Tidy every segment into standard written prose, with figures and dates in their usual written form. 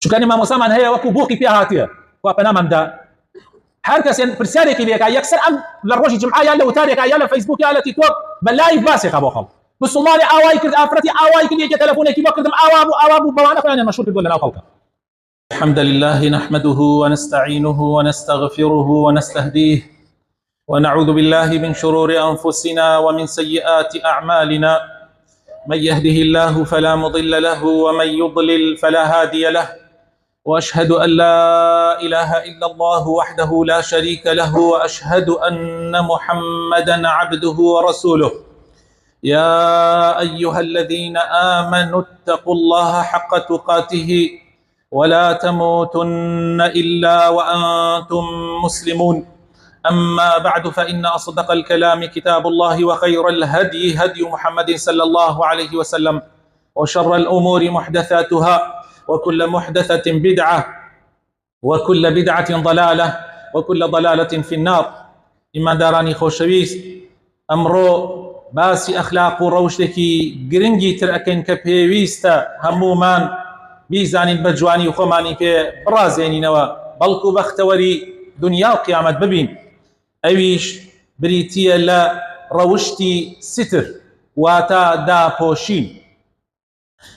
چونکە مامۆسامان هەیە وەکو بۆقی پێ هاتیە وا پەناماندا هەر کەسێن پرسیارێکی لێکا یەکسەر ئەم لە ڕۆژی جمعە یا لە وتارێکا یا لە فەیسبووک یا لە تیکتۆک بە لایڤ باسێکا بۆ خەڵک مسلمانی ئاوای کرد ئافرەتی ئاوای کرد یەکێ تەلەفۆنێکی بۆ کردم ئاوا بوو بەوانە خۆیان مەشهور کردووە لەناو خەڵکە. الحمد لله نحمده ونستعينه ونستغفره ونستهديه ونعوذ بالله من شرور أنفسنا ومن سيئات أعمالنا من يهده الله فلا مضل له ومن يضلل فلا هادي له وأشهد أن لا إله إلا الله وحده لا شريك له وأشهد أن محمدا عبده ورسوله يا أيها الذين آمنوا اتقوا الله حق تقاته ولا تموتن إلا وأنتم مسلمون أما بعد فإن أصدق الكلام كتاب الله وخير الهدي هدي محمد صلى الله عليه وسلم وشر الأمور محدثاتها وكل محدثة بدعة وكل بدعة ضلالة وكل ضلالة في النار. إما داراني خوشويست أمرو باسي أخلاق روشتكي گرنگي ترأكن كبيويستا همومان بيزانين بجواني وخماني في برازيني نوا بلكو بختوري دنيا وقيامت ببين أويش بريتيا لا روشتي ستر واتا دا بوشين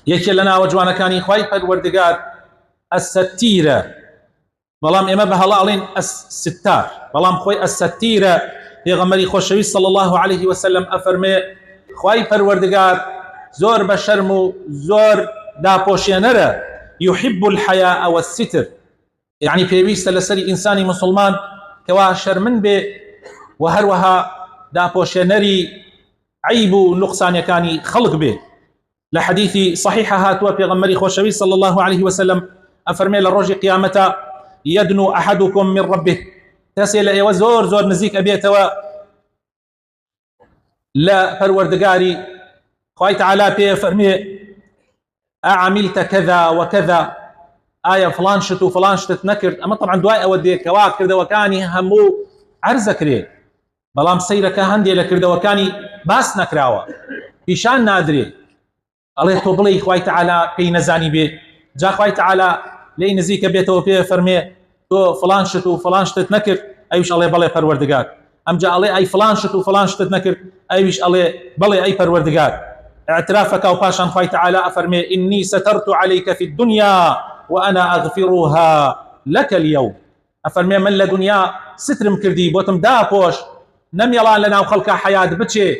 يكي لنا وجوانا كاني خواي پروردگار الستيرة بلام إما بهلا علين الستار بلام خوي الستيرة پیغمبری خوشوی صلى الله عليه وسلم أفرمي خواي پروردگار زور بشرمو زور دا پوشينرا يحب الحياء والستر يعني پێویستە لەسەری ئینسانی مسلمان کەوا شەرمن بێ و هەروەها داپۆشێنەری عیب و نوقسانیەکانی خەڵک بێ. لە حەدیثی صحیحە هاتووە پێغەمبەری خۆشەوی صلى الله عليه وسلم ئەفەرمێ لە ڕۆژی قیامەتە يدنو أحدكم من ربه کەسێ لە ئێوە زۆر زۆر نزیک ئەبێتەوە لە پەروەردگاری خوای تەعالا پێ فەرمێ أعملت كذا وكذا آية فلان شت وفلان شتت نكرت أما طبعا دواء أودي كواكر دوكاني همو عرزة كري بلام سيرك هندي لكر دوكاني باس نكراوة بيشان نادري الله يتوبلي خواي تعالى كي نزاني بي جا خواي تعالى لي نزيك بيته وفيه فرمي تو فلان شت وفلان شتت نكرت أيوش الله بلي پروردگار أم جا الله أي فلان شت وفلان شتت نكرت أيوش الله بلي أي پروردگار اعترافك وباشان خواي تعالى أفرمي إني سترت عليك في الدنيا وأنا أغفرها لك اليوم أفرمي من لدنيا سترم كردي بوتم دا بوش نم يلان لنا وخلقا حياة بچي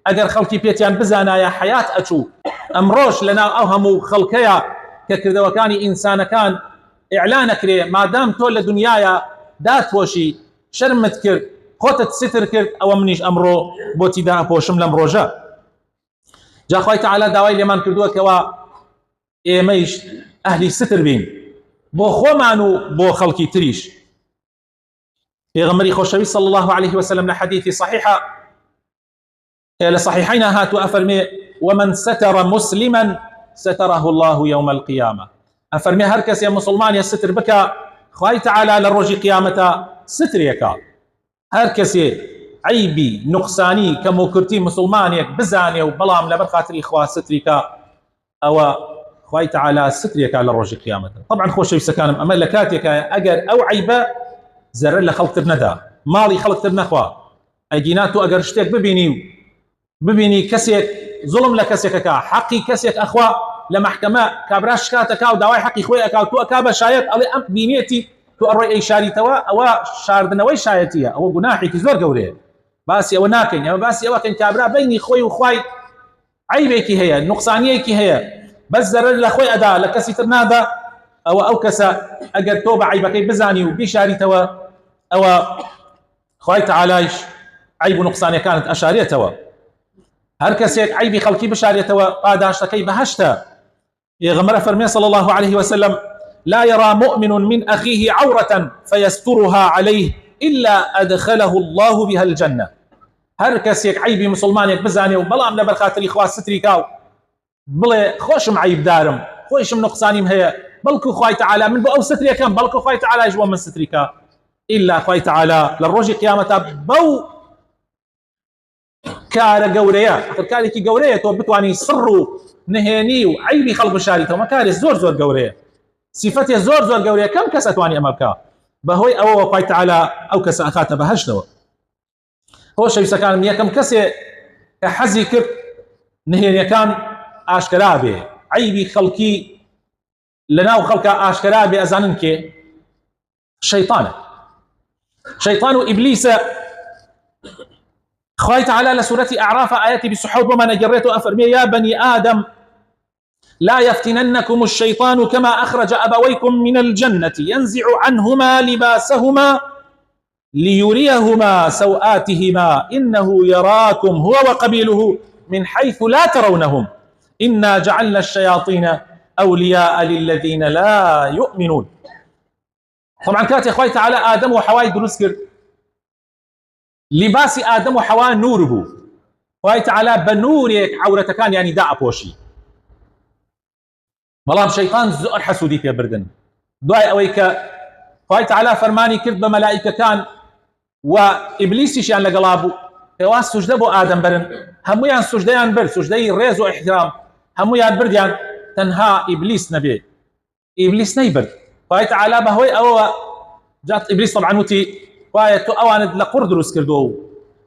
أجر خلقي بيتيان بزانا يا حياة أشو أمروش لنا أوهمو خلقيا ككرده وكاني إنسان كان إعلانك لي ما دام تول لدنيايا دات وشي شرمت كرد خوتت ستر كرد أو منيش أمرو بوتي دا بوشم لمروجا جا خوي تعالى داوي لمن كردوه كوا إيميش أهلي ستر بين بو خومانو بو خلقي تريش. پیغمبری خوشوی صلى الله عليه وسلم لحديث صحيحة لصحيحين هات وأفرمي ومن ستر مسلما ستره الله يوم القيامة أفرمي هركس يا مسلمان يستر بك خواهي تعالى للرجي قيامة ستر يكا هركس عيبي نقصاني كموكرتي مسلمانيك بزاني وبلام لبرخاتر إخوة ستريكا أو خواهي تعالى ستريك على الرجل قيامته. طبعا خوش يسكان أما لكاتك أجر أو عيبة زر له خلق تبندا مالي خلق تبنا خوا أجيناتو أجر اشتك ببيني كسيك ظلم لكسيك كا حقي كسيك أخوا لمحكمة كابراش كاتك أو دواي حقي خوي أكاو تو أكاب شايت على أم بينيتي تو أروي أي شاري توا أو شاردنوي شايتية أو جناحي كزور جوري باسي أو ناكن يا باسي أو كن كابرا بيني خوي وخواي عيبك هي نقصانيك هي بس زرر لأخوي أدا لكسي ترنادا أو كسا أجر توبة عيبكي بزاني وبيشاري توا أو خوي تعالايش عيب نقصانية كانت أشارية توا هركسيك عيبي خلقي بشارية توا قاداشتكي بهشتا يغمر فرمي صلى الله عليه وسلم لا يرى مؤمن من أخيه عورة فيسترها عليه إلا أدخله الله بها الجنة. هركسيك عيبي مسلمانيك بزاني وبلام لبر خاطري إخوة ستري كاو بڵێ خۆشم عیب دارم خۆشم نقصانیم هەیە بەڵکو خوای تعالی من بۆ ئەو سترێکم بەڵکو خوای تعالیش بۆ من ستریکە ئیلا خوای تعالی لە ڕۆژی قیامەتە بەو کارە گەورەیە کارێکی گەورەیە تۆ بتوانی سڕ و نهێنی و عیبی خەڵک بشاریتەوە کارێک زۆر زۆر گەورەیە صفته زور زور قوريه كم كس اتواني امركا بهوي او خوي تعالى او كس اخاته بهشتوا هو شيء سكان يا كم كس حزي كر نهي كان اشكرابي عيبي خلقي لنا وخلق اشكرابي ازاننك شيطان ابليس خوي تعالى لسوره اعراف اياتي بسحوب وما نجريت افرمي يا بني ادم لا يفتننكم الشيطان كما أخرج أبويكم من الجنة ينزع عنهما لباسهما ليريهما سوآتهما إنه يراكم هو وقبيله من حيث لا ترونهم إنا جعلنا الشياطين أولياء للذين لا يؤمنون. طبعا كانت يا أخوي تعالى آدم وحواء دروسكر لباس آدم وحواء نوره خوي تعالى بنورك عورتكان يعني داء بوشي بلام شيطان زور حسودي في بردن دعاء اويك خوي تعالى فرماني كرد بملائكه كان وابليس شان لقلابو تواس سجده بو ادم برن هميان سجديان بر سجدي ريز واحترام هميان برديان تنها ابليس نبي ابليس نيبر خوي تعالى بهوي او جات ابليس طبعا وتي وايت اوان لقردروس كردو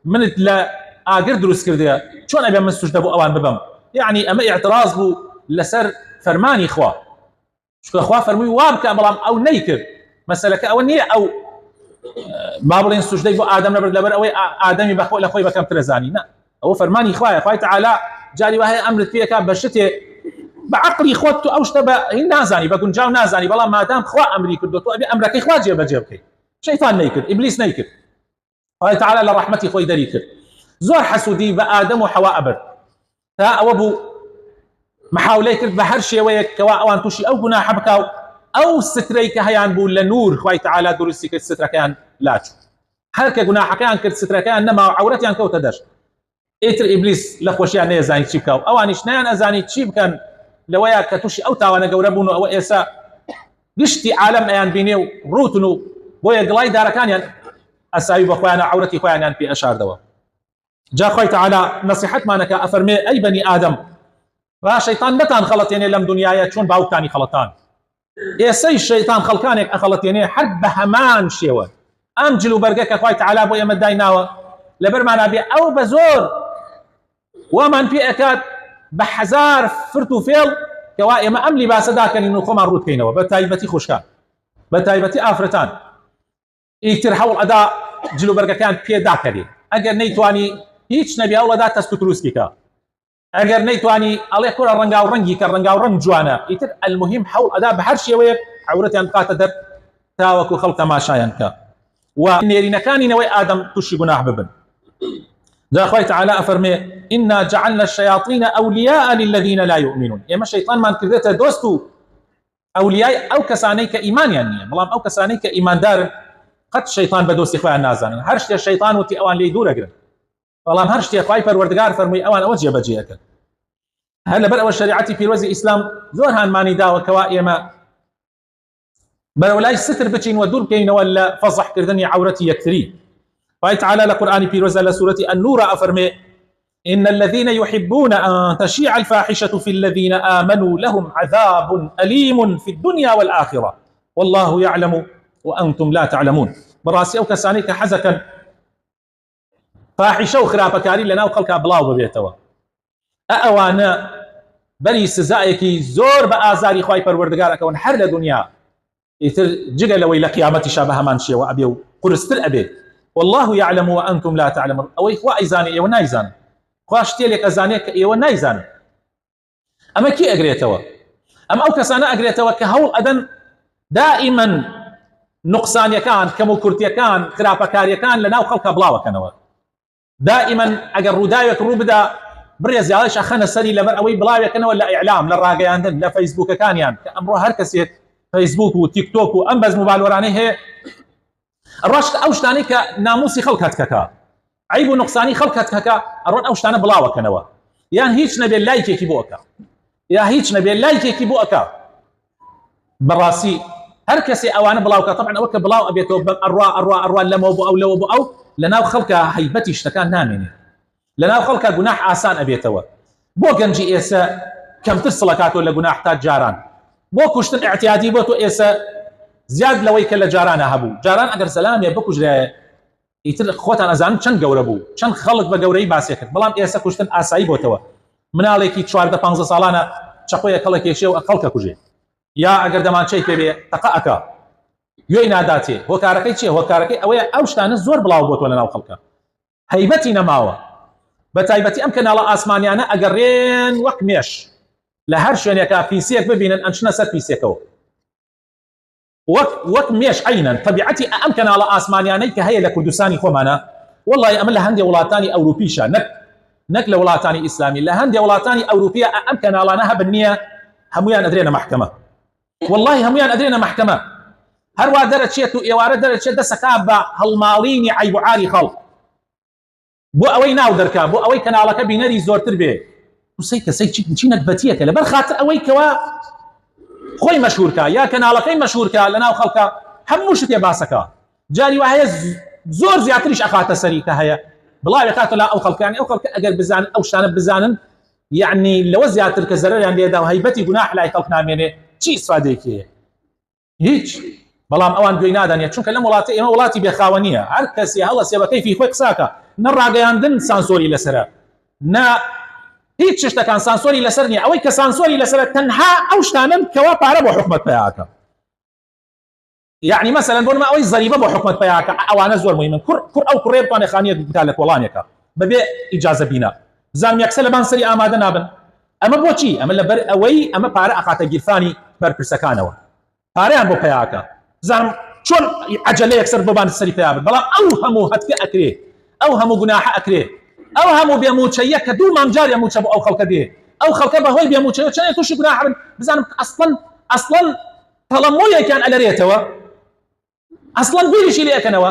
من لا اقردروس كردو شلون ابي من سجده بو اوان ببم يعني اما اعتراض بو لسر فرماني خوا شكو خوا فرمي وابك بلام او نيكر مسألة او نية او ما بلين سجدي بو ادم لبر لبر او ادمي بخو لاخوي بكم ترزاني نا او فرماني خوا خوي تعالى جاري وهي امر فيك بشتي بعقلي خوتو او اشتبه نازاني بكون جاو نازاني بلا ما دام خوا امري كردو ابي امرك خوا جيب جيبك شيطان نيكر ابليس نيكر خوي تعالى لرحمتي خوي دريكر زور حسودي بادم وحواء بر تا او ابو محاولة كرد بهر شيء ويك كوا اوان توشي او جناح بكاو او ستريك هيان بول لنور خوي تعالى درسي كرد ستركان لاتشو هركا جناح كان كرد ستركان نما عورتي ان كوتا داش ايتر ابليس لخوشي ان زاني تشيبكاو اوانيش نان ازاني تشيب كان لويا كتوشي او تاوانا جوربونو او ايسا قشتي عالم ايان بينيو روتنو بويا قلاي داركان يعني اسايب اخوانا عورتي اخوانا في اشار دوا جا خوي تعالى نصيحت ما نكا افرمي اي بني ادم شيطان نتان خلطيني لم دنياي شون باوكاني خلطان يا سي الشيطان خلقانك اخلطيني حد بهمان شيوه امجلو برقك اخوي تعالى بو يمد دايناوه لبرما نبي او بزور ومن في اكاد بحزار فرتو فيل كوائي ما املي باسداكن انه خمر روت كينوا بتايبتي خوشكان بتايبتي افرتان يكتر حول اداء جلو برقك كان بي داكري اگر نيتواني هيچ نبي اولادات تستوتروسكيكا اگر نيتواني الله يكون الرنقاو رنقي كالرنقاو رنق جوانا يتر المهم حول اداء بحر شيء ويك عورتي انقات در تاوكو خلق ما شاينك ونيرين كان نوي ادم تشي جناح ببن ذا اخوي تعالى افرمي انا جعلنا الشياطين اولياء للذين لا يؤمنون يا ما شيطان ما كردته دوستو اولياء او كسانيك ايمان يعني بلام او كسانيك ايمان دار قد الشيطان بدوسي اخويا نازان هرشت الشيطان وتي اوان لي دور اقرن والله هرشتي اخوي پروردگار فرمي اوان اوجه بجيك هلا بر شريعتي في وزي اسلام زورهان ماني داو كوائما برولاي ستر بچين ودور كين ولا فضح كردني عورتي يكثري فاي تعالى لقران في وزي لسوره النور افرمي ان الذين يحبون ان تشيع الفاحشه في الذين امنوا لهم عذاب اليم في الدنيا والاخره والله يعلم وانتم لا تعلمون براسي او كسانيك حزكا فاحشه وخرابكاري لنا وخلقها بلاو ببيتوا اوانا بني سزائكي زور بازاري خوي پروردگار كون حر لدنيا يتر جگه لوي لقيامتي شابه من شي وابيو قرستر ابي والله يعلم وانتم لا تعلمون او اخوا ايزاني ايو نايزان خواشتي لك ازانيك ايو نايزان اما كي اجريتوا اما او كسانا اجريتوا كهول ادن دائما نقصان يكان كموكرتي كان خرابكاري كان لنا وخلقها بلاو كانوا دائما اگر رودايك روبدا بريز ياش اخنا سري لبر اوي بلاوي كان ولا اعلام للراقيان لا فيسبوك كان يعني امره هركسيت فيسبوك وتيك توك وانبز موبايل وراني هي الرشت اوشتاني كناموسي خلقت كاكا عيب ونقصاني خلقت كاكا الرون اوشتاني بلاوه كنوا يعني هيك نبي لايك كيبوكا يا هيك نبي لايك كيبوكا براسي هركسي اوان بلاوكا طبعا اوك بلاو ابيتو الروا لمو بو او لو بو او لنا خلقها هيبتي اشتكان نامني لنا خلقها جناح آسان أبيتوا بو جنجي إيسا كم تصلكات ولا جناح تاج جاران بۆ کوشتن اعتیادی بۆ تۆ ئێستا زیاد لەوەی کە لە جارانە هەبوو. جاران ئەگەر سەلامێ بکوژرایە ئیتر خۆتان ئەزانن چەند گەورە بوو، چەند خەڵک بە گەورەی باسی کرد، بەڵام ئێستا کوشتن ئاسایی بۆتەوە. مناڵێکی 14-15 ساڵانە چەقۆیە کەڵە کێشێ و خەڵکە کوژێ، یا ئەگەر دەمانچەی پێبێ تەقە ئەکا گوێی ناداتێ. هۆکارەکەی چیە؟ هۆکارەکەی ئەوەیە ئەو شتانە زۆر بڵاو بۆتەوە لەناو خەڵکە، هەیبەتی نەماوە. بە تایبەتی ئەم کەناڵە ئاسمانیانە ئەگەڕێن وەک مێش لە هەر شوێنێکا پیسێک ببینن ئەنچنە سەر پیسێکەوە وەک مێش عینەن. طبیعەتی ئەم کەناڵە ئاسمانیانەی کە هەیە لە کوردستانی خۆمانە، وەڵڵی ئەمە لە هەندێک وڵاتانی ئەوروپیشە، نەک لە وڵاتانی ئیسلامی، لە هەندێک وڵاتانی ئەوروپیا ئەم کەناڵانە هەبن نییە هەمویان ئەدرێنە محکەمە، وەڵڵی هەمویان ئەدرێنە محکەمە. هەروە دەرەچێت و ئێوارە دەرەچێت دەسەکا بە هەڵماڵینی عیب و عاری خەڵک بۆ ئەوەی ناو دەرکا، بۆ ئەوەی کەناڵەکە بینەری زۆرتر بێ. وسەی کەسەی چی نەتبەتیەکە لەبەر خاتر ئەوەی کەوا خۆی مەشهورکە یا کەناڵەکەی مەشهورکە لە ناو خەڵکە هەموو شتێ باسەکە. جاری وایە زۆر زیاتریش ئەخاتە سەری کە هەیە بڵاوی خاتە لا ئەو خەڵکانی، ئەو خەڵکە ئەگەر بزانن ئەو شتانە بزانن یعنی لەوە زیاتر کە زەرەریان لێدا و هەیبەتی گوناح لای خەڵک نامێنێ چی ئیسفادەیەکی هیچ. بەڵام ئەوان گوێی نادانێت، چونکە لەم وڵاتی ئێمە وڵاتی بێخاوە نییە، هەر کەسی هەڵە سێبەکەی فی خۆی قساکە، نەڕاگەیاندن سانسۆری لەسرە، نە هیچ شتەکان سانسۆری لەسەر نییە. ئەوەی کە سانسۆری لەسرە تەنها ئەو شتانن کەوا پارە بۆ حکومەت پیاکە. یعنی مەسەلەن بۆ نمە ئەوەی زەریبە بۆ حکومەت پیاکە، ئەوانە زۆر مهمن. کوڕ ئەو کوڕێ بتوانێت خانیەت بکات لە کۆڵانێکە بەبێ ئیجازە بینە، بزانم یەکسە لە بانسەری ئامادە نابن. ئەمە بۆچی؟ ئەمە لەبەر ئەوەی ئەمە پارە ئەخاتە گیرفانی بەرپرسەکانەوە، پارەیان بۆ پیاکە. بزانم چۆن عەجەلە یەکسەر بۆبان سەری پیا بن، بەڵام ئەو هەموو هەتکە ئەکرێ، ئەو هەموو گوناحە ئەکرێ، ئەو هەموو بێموچەیە کە دوو مانجار موچە بۆ ئەو خەڵکە دێ، ئەو خەڵکە بەهۆی بێموچەیە چەندێک تووشی گوناح بن. بزانم ئەسڵەن تەڵەمۆیەکیان ئەلەرێتەوە، ئەسڵەن بیریشی لێکەنەوە،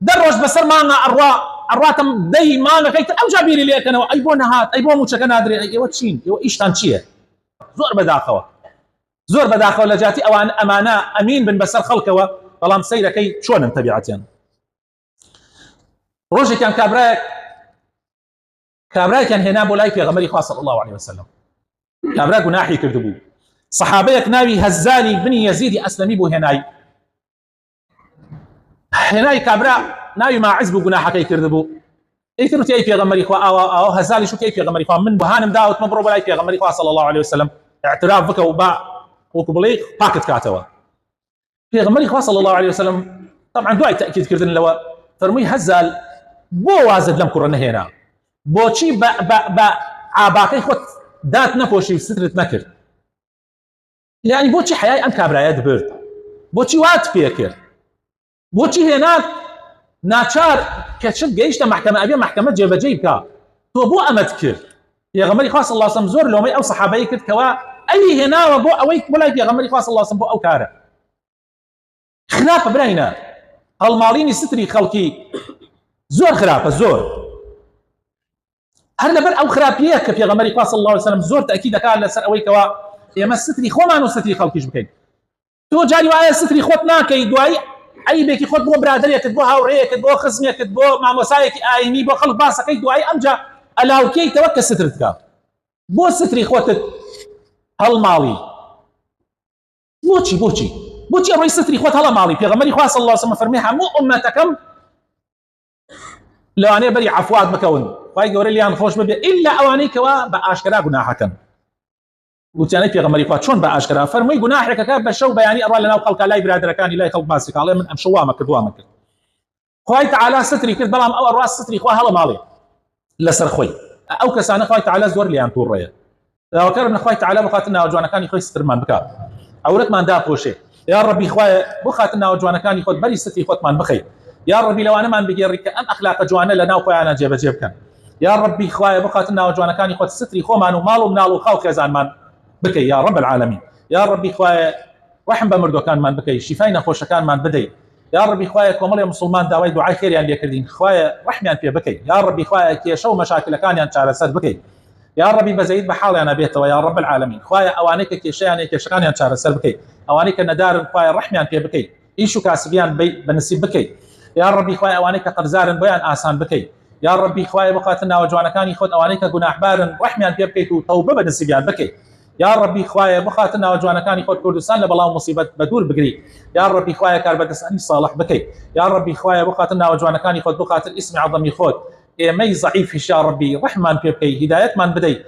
دەڕۆژ بەسەر مانگە ئەڕاتم دەی مانگەکەیتر ئەوجا بیری لێکەنەوە، ئەی بۆ نەهات، ئەی بۆ موچەکە نادرێ، ئێوە چین؟ ئێوە ئیشتان چییە؟ زۆر بەداخەوە لە جاتی ئەوان ئەمانە ئەمین بن بەسەر خەڵکەوە، بەڵام سەیرەکەی چۆنن تەبیعەتیان. ڕۆژێکیان کابرایەکیان هێنا بۆ لای پێغەمبەری خوا صلی الله علیه وسلم. کابرا گوناحی کردبوو، سەحابەیەک ناوی هەزالی بنی یەزیدی ئەسلەمی بوو هێنای کابرا ناوی ماعز بوو گوناحەکەی کردبوو. ئیتر وتی ئەی پێغەمبەری خوا ئەو هەزالی شوتی ئەی پێغەمبەری خوا من بەهانم داوتمە بڕۆ بۆ لای پێغەمبەری خوا صلی الله علیه وسلم اعتراف بکە و با وەکو بڵێ پاکت کاتەوە. پێغەمبەری خوا صلی الله علیه وسلم طبعا دوای تأکیدکردن لەوە فەرمووی هەزال بۆ وازت لەم کوڕە نەهێنا، بۆچی بە عاباکەی خۆت دات نەپۆشی و سترت نەکرد؟ یعنی بۆچی حیای ئەم کابرایە دبرد؟ بۆچی وات پێ کرد؟ بۆچی هێنات ناچار کە چت گەیشتە محکەمە ئەبێ محکەمە جێبەجێ بکە، تۆ بۆ ئەمەت کرد؟ پێغەمبەری خوا صلی الله علیه وسلم زۆر لۆمەی ئەو سەحابەی کرد کەوا ئەی هێناوە بۆ ئەوەی بۆ لای پێغەمبەری خوا صلی الله علیه وسلم بۆ ئەو کارە. خراپە برایە، هەڵماڵینی ستری خەڵکی زۆر خراپە، زۆر. هەر لەبەر ئەو خراپیە کە پێغەمبەری خوا صلی الله علیه وسلم زۆر تأکید دەکات لەسەر ئەوەی کەوا ئێمە ستری خۆمان و ستری خەڵکیش بکەین. تۆ جاری وایە ستری خۆت ناکەی، دوایی عیبێکی خۆت بۆ برادەرێکت، بۆ هاوڕێیەکت، بۆ خزمێکت، بۆ مامۆسایەکی ئاینی، بۆ خەڵک باسەکەی، دوایی ئەمجا ئەلاوکەیتەوە کە سترت بکات. بۆ ستری خۆتت هەڵماڵی؟ بۆچی ئەڕۆی ستری خۆت هەڵەماڵی؟ پێغەمبەری خوا صلی الله علیه وسلم فەرمووی هەموو ئومەتەکەم لەوانەیە بەری عەفوات بکەون، خوای گەورە لیان خۆش ببێ، ئیلا ئەوانەی کەوا بە ئاشکرا گوناحەکەن. وتیانەی پێغەمبەری خوا چۆن بە ئاشکرا؟ فەرمووی گوناحێکەکە بە شەو بەیانی ئەڕوا لەناو خەڵکە لای برادەرەکانی لای خەڵک باسی کاڵێ من ئەم شەوامە کردوامە کرد، خوای تەعالا ستری کرد، بەڵام ئەو ئەڕوا ستری خوا هەڵەماڵێ لەسەر خۆی. ئەو کەسانە خوای تەعالا زۆر لیان تووڕێیە. داواکەرم لە خوای تەعالا بۆ خاتر ناوجوانەکانی خۆی سترمان بکات، ئەورەتمان داپۆشێ. یا ڕەبی خوایە بۆ خاتر ناوجوانەکانی خۆت بەری ستری خۆتمان بخەی. یا ڕەبی لەوانەمان بگێڕی کە ئەم ئەخلاقە جوانە لە ناو خۆیانە جێبەجێ بکەن. یا ڕەبی خوایە بۆ خاتر ناوجوانەکانی خۆت ستری خۆمان و ماڵ و مناڵ و خاو خێزانمان بکەی یا رب العالمین. یا ربی خوایە ڕەحم بە مردوەکانمان بکەی، شیفای نەخۆشەکانمان بدەی. یا ربی خوایە کۆمەڵی مسلمان داوای دوعای خێریان لێکردین، خوایە ڕەحمیان پێ بکەی. یا ربی خوایە کێشە و مەشاکلەکانیان چارەسەر بکەی. یا ربی بەزەید بە حاڵیانە بێتەوە یا رب العالمین. خوایە ئەوانەی کە کێشەکانیان چارەسەر بکەی، ئەوانەی کە نەدارن خوایە ڕەحمیان پێ بکەی، ئیش و کاسبیان بەنسیب بکەی. یا ربی خوایە ئەوانەی کە قەرزارن بۆیان ئاسان بکەی. یا ربی خوایە بۆ خاتر ناوجوانەکانی خۆت ئەوانەی کە گوناحبارن ڕەحمیان پێ بکەیت و تەوبە بەنسیبیان بکەی. يا ربي خوايا بخاتنا وجوانا كان يخوت كردستان لبلاو مصيبة بدور بقري يا ربي خوايا كاربدساني صالح بكي يا ربي خوايا بخاتنا وجوانا كان يخوت بخات الاسم عظم يخوت مي ضعيف يا ربي رحمن بيبكي هداية من بدي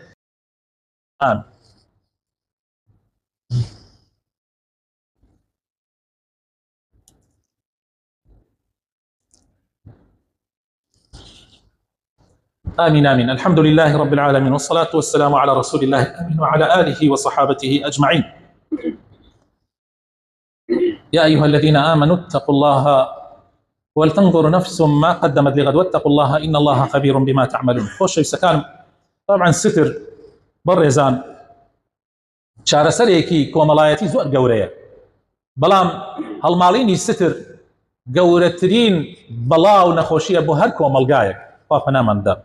آمين آمين. الحمد لله رب العالمين والصلاة والسلام على رسول الله الأمين وعلى آله وصحابته أجمعين. يا أيها الذين آمنوا اتقوا الله ولتنظر نفس ما قدمت لغد واتقوا الله إن الله خبير بما تعملون. خوش يسكان طبعا ستر برزان شار سريكي كوملايتي زور قورية بلام هالماليني ستر قورترين بلاو نخوشية بو هر كوملقايك وافنا من دار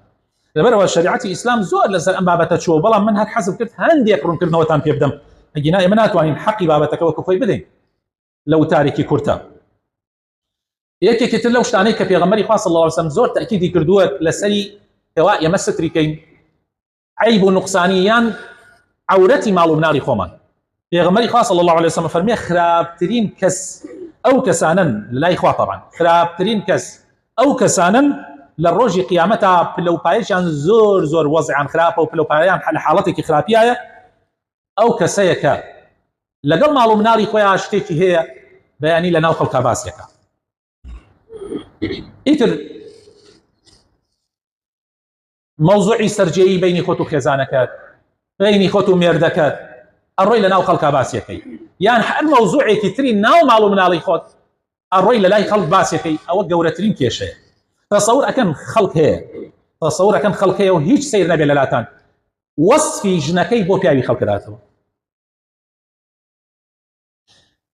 لبروا شريعتي اسلام زور لسر ام بابته شو بلام من هر حسب كرت هندي اكرون كرنا وتان بيبدم اجينا منات وين حقي بابتك وكفي بدين لو تاريكي كرتا يكي كتر لو شتانيك في غمري خاص الله عليه وسلم زور تاكيدي كردوه لسري سواء يمستريكين عيب نقصانيان عورتي مالو بناري خومان في غمري خاص الله عليه وسلم فرمي خرابترين كس او كسانا لا اخوه طبعا خرابترين كس او كسانا للروجي قيامتها بلو بايشان زور زور وضعا خرابه وبلو بايان حالتك خرابيه او كسيكا لقل مالو مناري خويا اشتيكي هي بياني لنا وخلقها باسيكا ايتر موضوعي سرجي بيني خوتو خزانكات بيني خوتو ميردكات الروي لنا وخلقها باسيكي يعني الموضوعي كترين ناو مالو مناري خوت الروي للاي خلق باسيكي او قورترين كيشي تصور أكن خلق هي تصور أكن خلق هي وهيج سير نبي للاتان وصفي جنكي بو بياوي خلق ذاته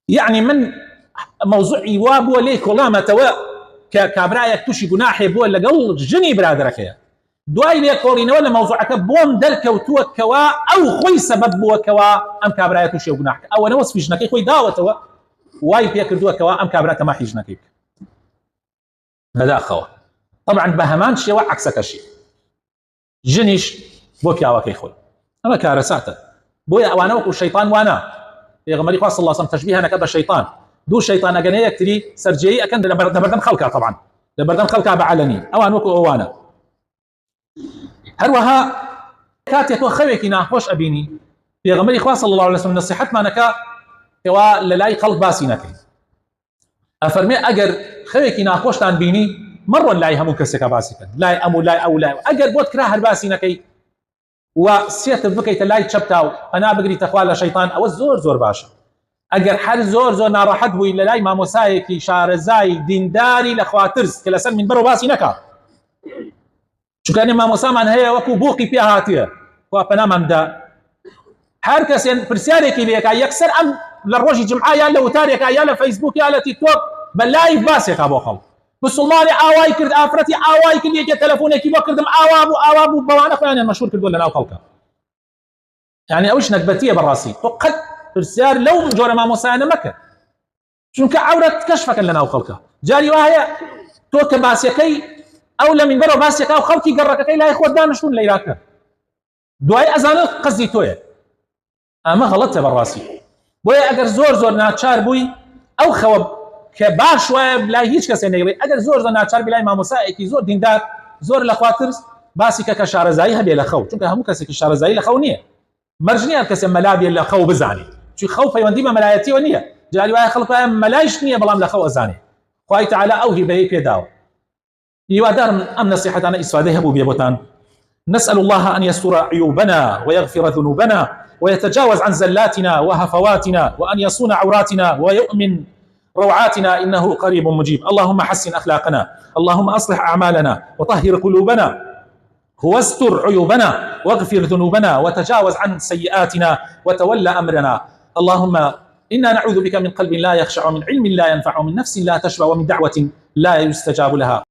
يعني من موضوعي وابو ليك والله ما توا كابرايك توشي جناحي بو اللي قل جني برادرك يا دواي ليك قولين ولا موضوعك بوم دلك وتو كوا او خوي سبب بو كوا ام كابرايك توشي جناحك او انا وصفي جنكي خوي داوته واي بيك دو كوا ام كابراك ما حي جنكيك هذا خوا طبعا بهمان شيء وعكسك شيء جنيش بوك يا وكي خوي انا كارساته بويا وانا وكو الشيطان وانا يا غمري خاص الله صم تشبيه انا كذا الشيطان دو شيطان اجنيه كتري سرجي اكن دبردن خلقها طبعا دبردن خلقها بعلني او انا وكو وانا هروها كاتيت وخويك ناخوش ابيني يا غمري خاص الله عليه وسلم نصيحت ما نكا كوا للاي خلق باسينك افرمي اجر خويك ناخوش تان بيني مرة لا يهمون كسك باسكا لا أمو لا أو لا أجر بوت كراه الباسينكي وسيت بكي تلاي تشبتاو أنا بقري تخوال شيطان أو زور زور باشا أجر حال زور زور ناراحت بوي لاي ما مسايكي شارزاي دينداري لخواترز كلا سن من برو باسينكا شو كان ما مسامن هي وكو بوقي فيها هاتيه وأنا ممدا حركة برسالة ليك يكسر أم للروج جمعة يلا وتاريك يلا فيسبوك يلا تيك توك بل لايف باسك أبو خل بسلماني آواي كرد آفرتي آواي كل يجي تلفونك يبغى كردم آوابو بوانا خلاني المشهور كردوا لنا وخلقه يعني أوش نكبتيه بالراسي فقد برسال لو جورا ما مسانا مكة شنك عورة كشفك لنا وخلقه جاري وهي توك باسيكي أو لمن برو باسيكا وخلقي قرك كي لا يخوض دانا شون ليراك دواي أزاني قصدي توي أما غلطت بالراسي بويا أجر زور زور ناتشار بوي أو خواب كباش ولا هيج كسي نيري اگر زور زنا چار بلاي ما مسائكي زور دیندار زور لخواتر باسي كشارزاي هبي لخو چونك هم كسي كشارزاي لخونيه مرجنيه كسي ملابي لخو بزاني شي خوف يوندي ملايتي ونيه جاري واي خلق ملايش نيه بلام لخو ازاني خوي تعالى اوهي بهي بيداو يوادر ام نصيحه انا اسفاده ابو بيبوتان نسال الله ان يستر عيوبنا ويغفر ذنوبنا ويتجاوز عن زلاتنا وهفواتنا وان يصون عوراتنا ويؤمن روعاتنا إنه قريب مجيب. اللهم حسن أخلاقنا، اللهم أصلح أعمالنا وطهر قلوبنا واستر عيوبنا واغفر ذنوبنا وتجاوز عن سيئاتنا وتولى أمرنا. اللهم إنا نعوذ بك من قلب لا يخشع ومن علم لا ينفع ومن نفس لا تشبع ومن دعوة لا يستجاب لها.